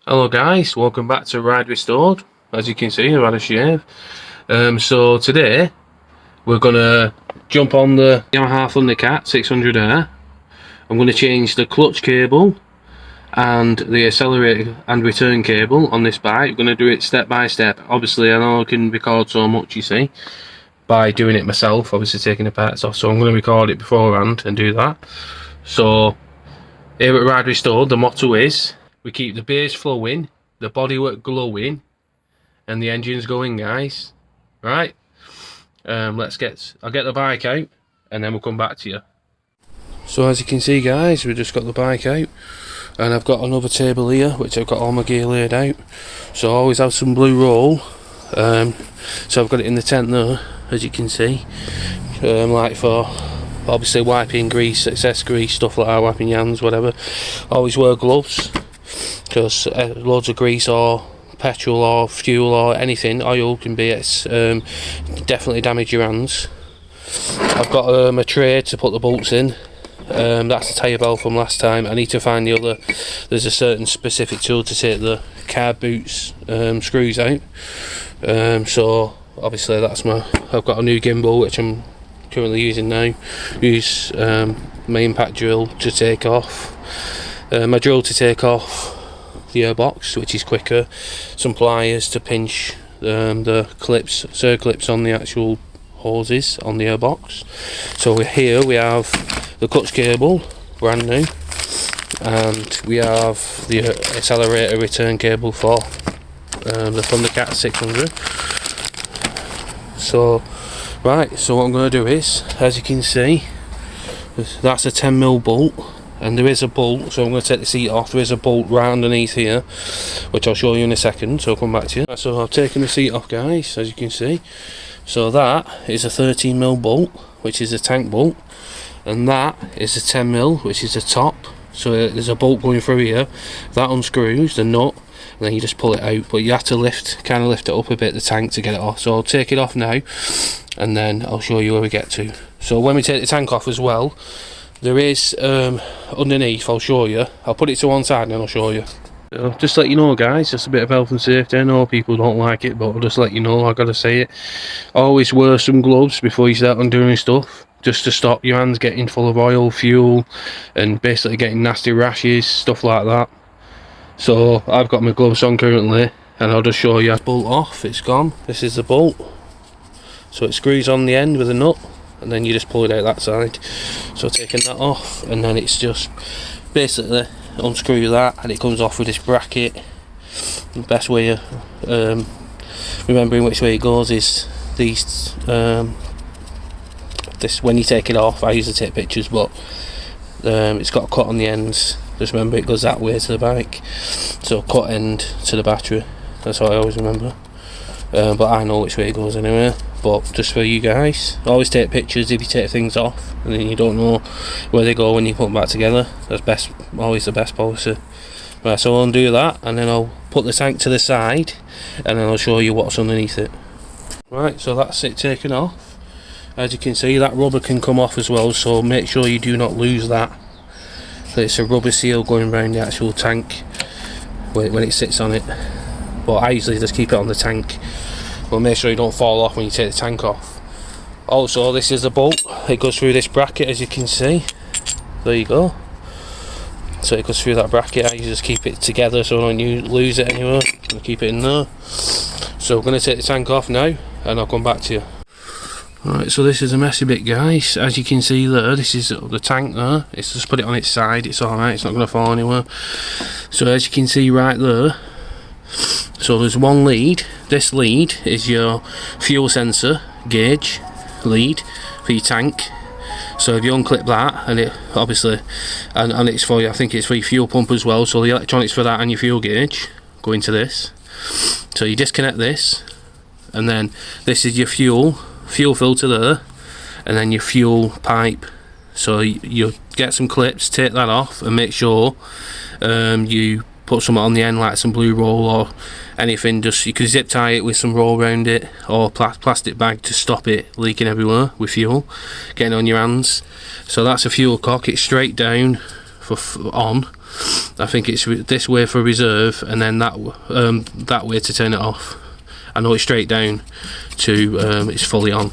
Hello guys, welcome back to Ride Restored. As you can see, I've had a shave. So today we're gonna jump on the Yamaha Thundercat 600R. I'm gonna change the clutch cable and the accelerator and return cable on this bike. We're gonna do it step by step. Obviously, I know I can record so much, you see, by doing it myself. Obviously, taking the parts off. So I'm gonna record it beforehand and do that. So here at Ride Restored, the motto is: we keep the base flowing, the bodywork glowing, and the engine's going, guys. Right? I'll get the bike out, and then we'll come back to you. So as you can see, guys, we've just got the bike out, and I've got another table here, which I've got all my gear laid out. So I always have some blue roll. So I've got it in the tent there, as you can see, like for obviously wiping grease, excess grease, stuff like that, wiping your hands, whatever. Always wear gloves, because loads of grease or petrol or fuel or anything, oil can be definitely damage your hands. I've got a tray to put the bolts in. That's the tyre bell from last time. I need to find the other. There's a certain specific tool to take the carb boots screws out. So obviously I've got a new gimbal which I'm currently using now. Use my impact drill to take off. My drill to take off the airbox, which is quicker. Some pliers to pinch the clips, circlips on the actual hoses on the airbox. So here we have the clutch cable, brand new, and we have the accelerator return cable for the Thundercat 600. So right, so what I'm going to do is, as you can see, that's a 10mm bolt, and there is a bolt, so I'm going to take the seat off. There is a bolt right underneath here, which I'll show you in a second, so I'll come back to you. So I've taken the seat off, guys, as you can see. So that is a 13mm bolt, which is a tank bolt, and that is a 10mm, which is the top. So there's a bolt going through here, that unscrews the nut, and then you just pull it out, but you have to kind of lift it up a bit, the tank, to get it off. So I'll take it off now, and then I'll show you where we get to. So when we take the tank off as well, there is underneath, I'll show you. I'll put it to one side and then I'll show you. So just let you know, guys, just a bit of health and safety. I know people don't like it, but I'll just let you know, I've got to say it. Always wear some gloves before you start on doing stuff, just to stop your hands getting full of oil, fuel, and basically getting nasty rashes, stuff like that. So I've got my gloves on currently, and I'll just show you. Bolt off, it's gone. This is the bolt. So it screws on the end with a nut, and then you just pull it out that side. So taking that off, and then it's just basically unscrew that, and it comes off with this bracket. The best way of remembering which way it goes is these. This, when you take it off, I usually take pictures, but it's got a cut on the ends. Just remember it goes that way to the bike, so cut end to the battery. That's what I always remember. But I know which way it goes anyway. But just for you guys, always take pictures if you take things off, and then you don't know where they go when you put them back together. That's always the best policy. Right, so I'll undo that, and then I'll put the tank to the side, and then I'll show you what's underneath it. Right, so that's it taken off. As you can see, that rubber can come off as well, so make sure you do not lose that. It's a rubber seal going around the actual tank when it sits on it. But I usually just keep it on the tank, but make sure you don't fall off when you take the tank off. Also, this is the bolt. It goes through this bracket, as you can see. There you go. So it goes through that bracket. I usually just keep it together so I don't lose it anywhere. I'll keep it in there. So we're going to take the tank off now, and I'll come back to you. Right, so this is a messy bit, guys. As you can see there, this is the tank there. It's just put it on its side. It's alright, it's not going to fall anywhere. So as you can see right there, so there's one lead. This lead is your fuel sensor gauge lead for your tank. So if you unclip that, and it obviously, and it's for, I think it's for your fuel pump as well. So the electronics for that and your fuel gauge go into this. So you disconnect this, and then this is your fuel filter there, and then your fuel pipe. So you get some clips, take that off, and make sure you put some on the end, like some blue roll or anything. Just, you can zip tie it with some roll around it, or plastic bag to stop it leaking everywhere with fuel getting on your hands. So that's a fuel cock. It's straight down for on, I think it's this way for reserve, and then that way to turn it off. I know it's straight down to it's fully on.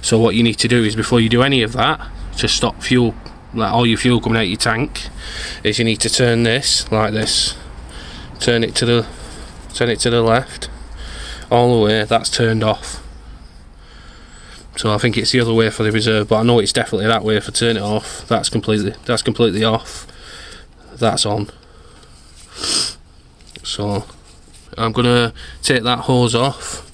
So what you need to do is, before you do any of that, to stop fuel, like all your fuel coming out your tank, is you need to turn this like this. Turn it to the left, all the way. That's turned off. So I think it's the other way for the reserve, but I know it's definitely that way for turn it off. That's completely off. That's on. So I'm gonna take that hose off,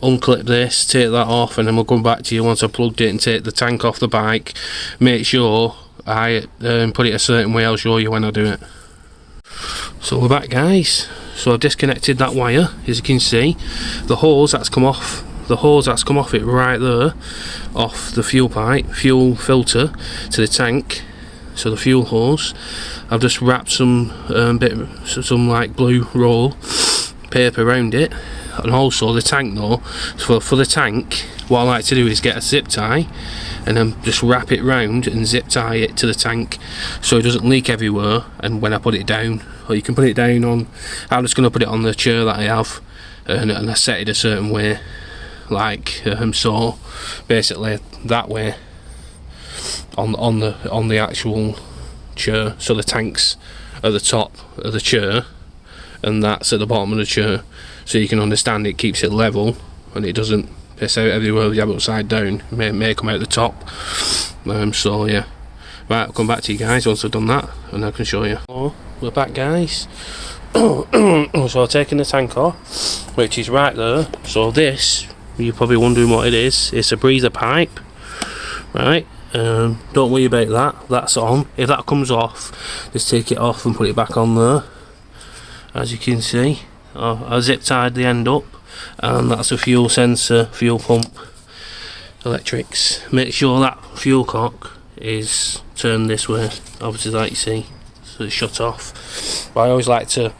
unclip this, take that off, and then we'll come back to you once I've plugged it and take the tank off the bike. Make sure I put it a certain way. I'll show you when I do it. So we're back, guys. So I've disconnected that wire. As you can see, the hose that's come off it right there, off the fuel filter to the tank, so the fuel hose, I've just wrapped some like blue roll paper around it. And also the tank though, so for the tank, what I like to do is get a zip tie and then just wrap it round and zip tie it to the tank so it doesn't leak everywhere. And when I put it down, or you can put it down on, I'm just going to put it on the chair that I have, and I set it a certain way, like so basically that way on the actual chair, so the tank's at the top of the chair and that's at the bottom of the chair, so you can understand it keeps it level and it doesn't piss out everywhere. You have it upside down, may come out the top. So yeah, right, I'll come back to you guys once I've done that and I can show you. Oh, we're back, guys. So I've taken the tank off, which is right there. So this, you're probably wondering what it is. It's a breather pipe, right? Don't worry about that, that's on. If that comes off, just take it off and put it back on there. As you can see, I zip tied the end up, and that's a fuel sensor, fuel pump, electrics. Make sure that fuel cock is turned this way, obviously, like you see, so it's shut off. But I always like to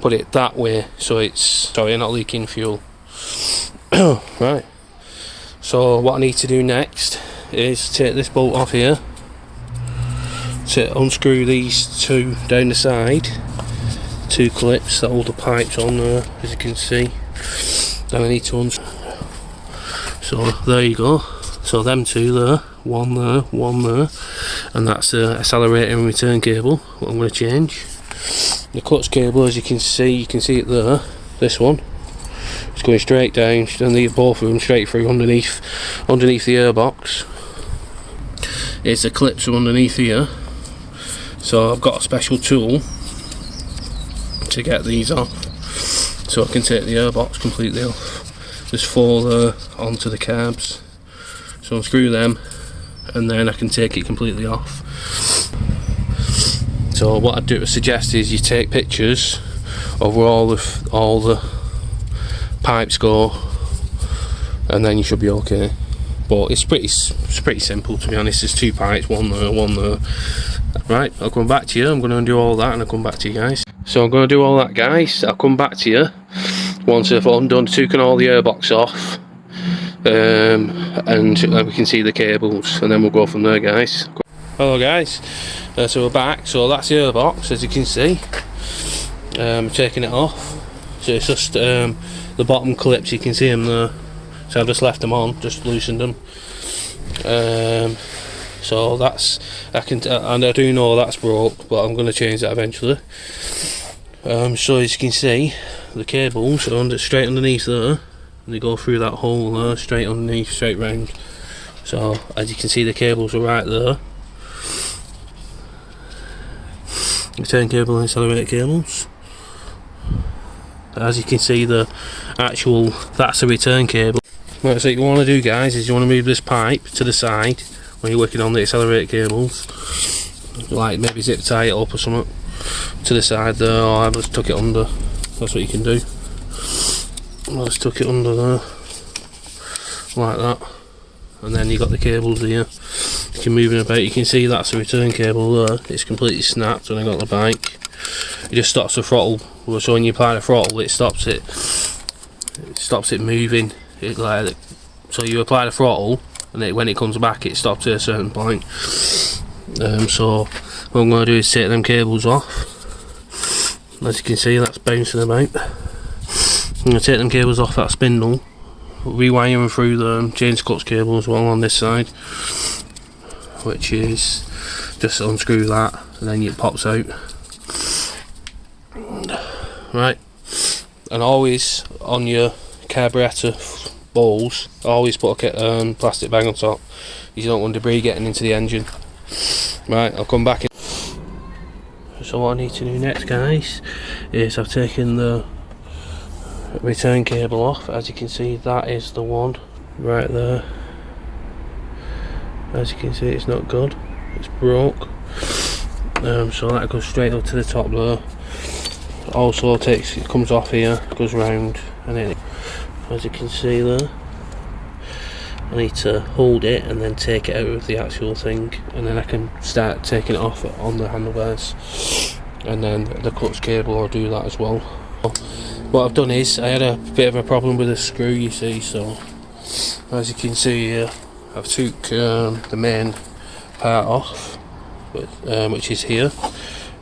put it that way so it's not leaking fuel. Right, so what I need to do next is take this bolt off here, to unscrew these two down the side, two clips that hold the pipes on there, as you can see. Then I need to unscrew. So there you go. So them two there, one there, and that's the accelerator and return cable. What I'm going to change. The clutch cable, as you can see it there. This one, it's going straight down. And leave both of them straight through underneath the airbox. It's the clips from underneath here. So I've got a special tool to get these off, so I can take the airbox completely off. Just fall there onto the carbs. So unscrew them, and then I can take it completely off. So what I suggest is you take pictures of where all the pipes go, and then you should be okay. But it's pretty simple, to be honest. There's two pipes, one there. Right, I'll come back to you. I'm going to undo all that and I'll come back to you guys. So I'm going to do all that, guys. I'll come back to you once I've undone, taken all the airbox off, and we can see the cables, and then we'll go from there, guys. Hello, guys. So we're back. So that's the airbox, as you can see. Taking it off. So it's just the bottom clips, you can see them there. So I've just left them on, just loosened them. So that's, and I do know that's broke, but I'm going to change that eventually. So as you can see, the cables are straight underneath there, and they go through that hole there, straight underneath, straight round. So as you can see, the cables are right there. Return cable and accelerator cables. As you can see, that's the return cable. Right, so what you want to do, guys, is you want to move this pipe to the side when you're working on the accelerator cables, like maybe zip tie it up or something to the side there, or I just tuck it under. That's what you can do. I'll just tuck it under there like that, and then you got the cables here. You can move it about. You can see that's the return cable there. It's completely snapped when I got the bike. It just stops the throttle. So when you apply the throttle, it stops it. It stops it moving. So you apply the throttle, and when it comes back, it stops at a certain point. So what I'm going to do is take them cables off. As you can see, that's bouncing about. I'm going to take them cables off that spindle, rewire them through the chain clutch cable as well on this side, which is just unscrew that and then it pops out. Right, and always on your carburetor bowls, always put a plastic bag on top. You don't want debris getting into the engine. Right, I'll come back in. So what I need to do next, guys, is I've taken the return cable off. As you can see, that is the one right there. As you can see, it's not good, it's broke. So that goes straight up to the top there. Also it comes off here, goes round, and then as you can see there, I need to hold it and then take it out of the actual thing, and then I can start taking it off on the handlebars, and then the clutch cable will do that as well. What I've done is I had a bit of a problem with the screw, you see, so as you can see here, I've took the main part off, which is here.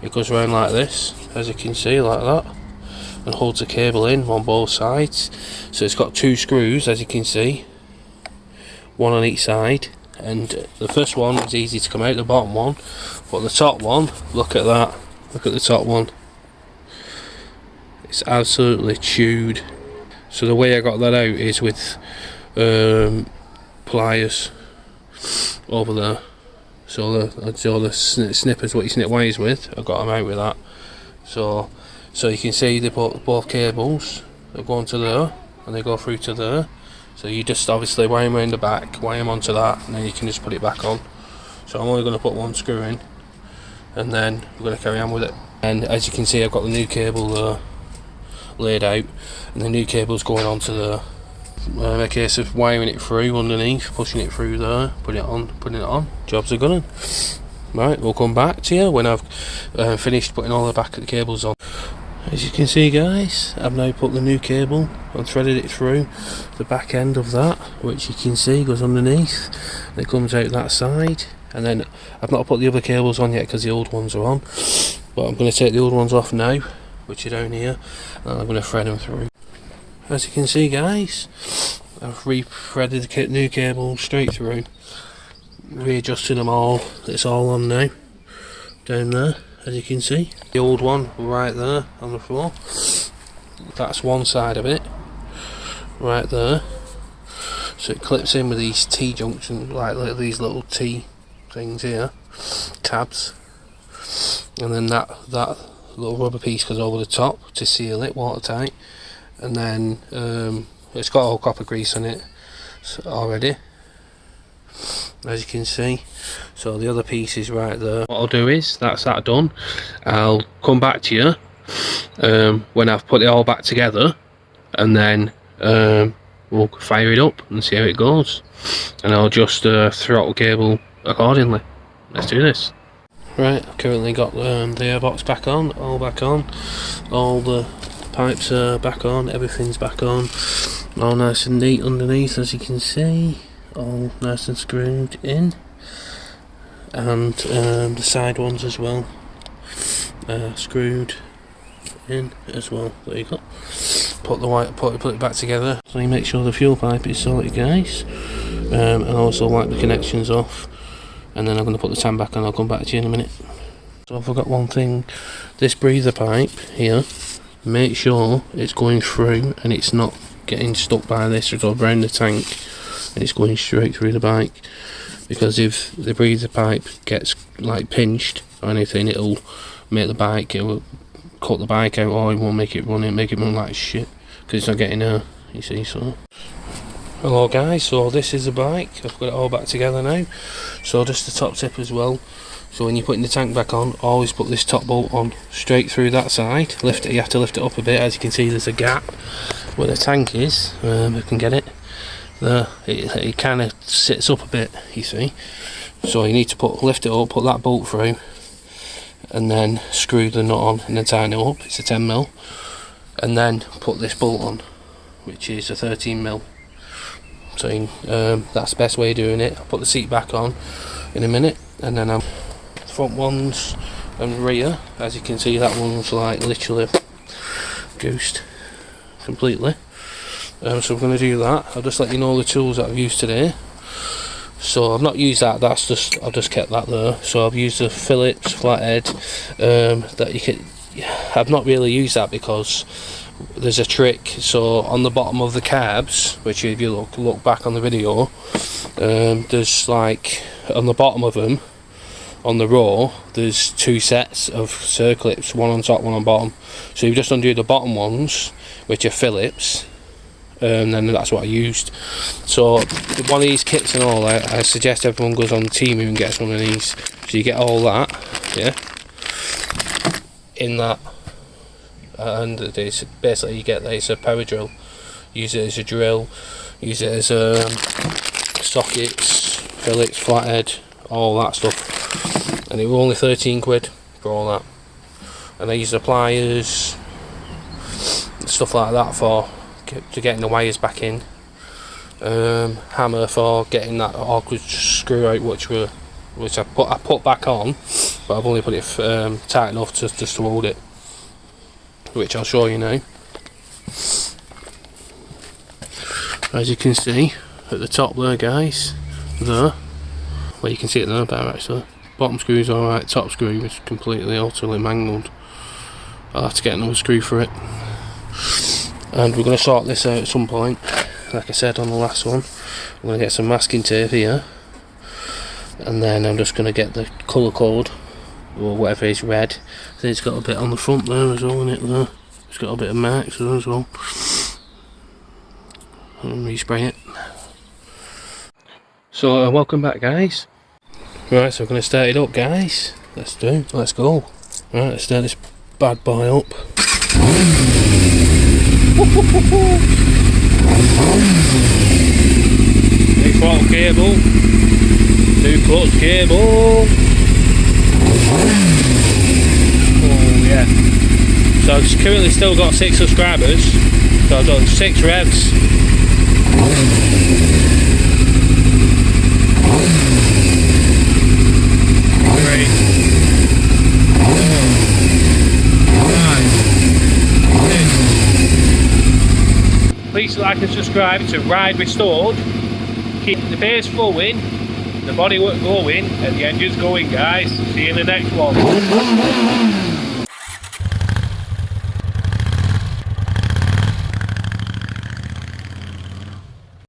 It goes around like this, as you can see, like that, and holds the cable in on both sides. So it's got two screws, as you can see, one on each side, and the first one is easy to come out, the bottom one, but the top one, look at that, look at the top one, it's absolutely chewed. So the way I got that out is with pliers over there. So the snippers, what you snip wires with, I got them out with that. So you can see they put both cables, they go onto there and they go through to there. So you just obviously wire them around the back, wire them onto that, and then you can just put it back on. So I'm only going to put one screw in, and then we're going to carry on with it. And as you can see, I've got the new cable there laid out, and the new cable's going onto there. A case of wiring it through underneath, pushing it through there, putting it on. Jobs are going. Right, we'll come back to you when I've finished putting all the back of the cables on. As you can see, guys, I've now put the new cable and threaded it through the back end of that, which you can see goes underneath, and it comes out that side. And then I've not put the other cables on yet because the old ones are on, but I'm going to take the old ones off now, which are down here, and I'm going to thread them through. As you can see, guys, I've re-threaded the new cable straight through, readjusting them all. It's all on now, down there, as you can see. The old one right there on the floor, that's one side of it, right there. So it clips in with these T-junction, like these little T things here, tabs, and then that little rubber piece goes over the top to seal it watertight. And then it's got all copper grease on it already, as you can see. So the other piece is right there. What I'll do is, that's that done, I'll come back to you when I've put it all back together, and then we'll fire it up and see how it goes, and I'll just throttle cable accordingly. Let's do this. Right, I've currently got the airbox back on, all the pipes are back on, everything's back on, all nice and neat underneath, as you can see, all nice and screwed in, and the side ones as well, screwed in as well. There you go. Put it back together. So you make sure the fuel pipe is sorted, guys, and also wipe the connections off, and then I'm going to put the tank back on. I'll come back to you in a minute. So I forgot one thing, this breather pipe here, make sure it's going through and it's not getting stuck by this or around the tank, and it's going straight through the bike, because if the breather pipe gets like pinched or anything, it'll make the bike, it will cut the bike out, or it won't make it run like shit, because it's not getting air, you see. So hello guys, so this is the bike, I've got it all back together now. So just the top tip as well, so when you're putting the tank back on, always put this top bolt on straight through that side. Lift it, you have to lift it up a bit. As you can see, there's a gap where the tank is, you can get it there, it kind of sits up a bit, you see. So you need to lift it up, put that bolt through, and then screw the nut on and then tighten it up. It's a 10mm, and then put this bolt on, which is a 13mm. So that's the best way of doing it. I'll put the seat back on in a minute, and then I'll front ones and rear. As you can see, that one's like literally goosed completely. So we're going to do that. I'll just let you know the tools that I've used today. So I've not used that, I've just kept that there. So I've used the Phillips Flathead. That you can, I've not really used that because there's a trick. So on the bottom of the carbs, which if you look back on the video, there's like on the bottom of them, on the row, there's 2 sets of circlips, one on top, one on bottom. So you just undo the bottom ones, which are Phillips. And then that's what I used. So one of these kits and all, I suggest everyone goes on Temu and gets one of these. So you get all that, yeah, in that, and it's basically you get that it's a power drill. Use it as a drill, use it as sockets, Phillips, Flathead, all that stuff. And it was only 13 quid for all that. And I use the pliers, stuff like that for getting the wires back in, hammer for getting that awkward screw out which I put back on, but I've only put it tight enough just to hold it, which I'll show you now. As you can see at the top there, guys, there, well, you can see it there better actually. Bottom screw's alright, top screw is completely utterly mangled. I'll have to get another screw for it. And we're going to sort this out at some point. Like I said on the last one, I'm going to get some masking tape here, and then I'm just going to get the colour code, or whatever is red. I think it's got a bit on the front there as well, in it there. It's got a bit of marks there as well. And respray it. So welcome back, guys. Right, so we're going to start it up, guys. Let's go. Right, let's start this bad boy up. Big throttle cable, 2 clutch cable. Oh yeah. So I've currently still got 6 subscribers. So I've done 6 revs. Please like and subscribe to Ride Restored. Keep the base flowing, the bodywork going, and the engine's going, guys. See you in the next one.